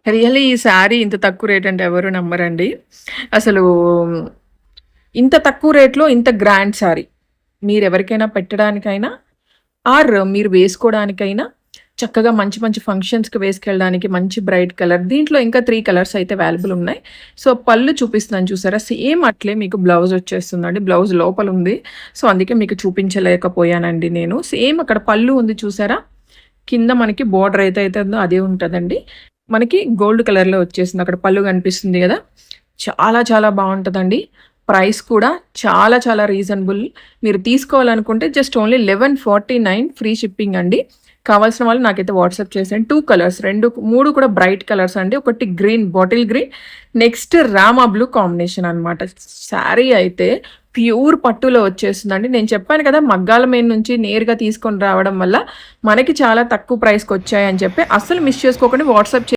Really ఈ శారీ ఇంత తక్కువ రేట్ అంటే ఎవరు నమ్మరండి. అసలు ఇంత తక్కువ రేట్‌లో ఇంత గ్రాండ్ శారీ మీరెవరికైనా పెట్టడానికైనా మీరు వేసుకోవడానికైనా చక్కగా మంచి మంచి ఫంక్షన్స్‌కి వేసుకెళ్ళడానికి మంచి బ్రైట్ కలర్. దీంట్లో ఇంకా 3 కలర్స్ అయితే అవైలబుల్ ఉన్నాయి. సో, పళ్ళు చూపిస్తున్నాను చూసారా? సేమ్ అట్లే మీకు బ్లౌజ్ వచ్చేస్తుందండి. బ్లౌజ్ లోపలుంది. సో, అందుకే మీకు చూపించలేకపోయానండి నేను. సేమ్ అక్కడ పళ్ళు ఉంది చూసారా? కింద మనకి బోర్డర్ అయితే ఉందో అదే ఉంటదండి. మనకి గోల్డ్ కలర్‌లో వచ్చేసింది. అక్కడ పళ్ళు కనిపిస్తుంది గదా! చాలా చాలా బావుంటదండి. ప్రైస్ కూడా చాలా చాలా రీజనబుల్. మీరు తీసుకోవాలనుకుంటే జస్ట్ ఓన్లీ 1149 ఫ్రీ షిప్పింగ్ అండి. కావాల్సిన వాళ్ళు నాకైతే వాట్సాప్ చేసేయండి. 2 కలర్స్ 3 కూడా బ్రైట్ కలర్స్ అండి. ఒకటి green bottle green, next Rama blue combination అనమాట. శారీ అయితే ప్యూర్ పట్టులో వచ్చేస్తుందండి. నేను చెప్పాను కదా మగ్గాల మీద నుంచి నేరుగా తీసుకొని రావడం వల్ల మనకి చాలా తక్కువ ప్రైస్‌కి వచ్చాయని చెప్పి అస్సలు మిస్ చేసుకోకండి. వాట్సాప్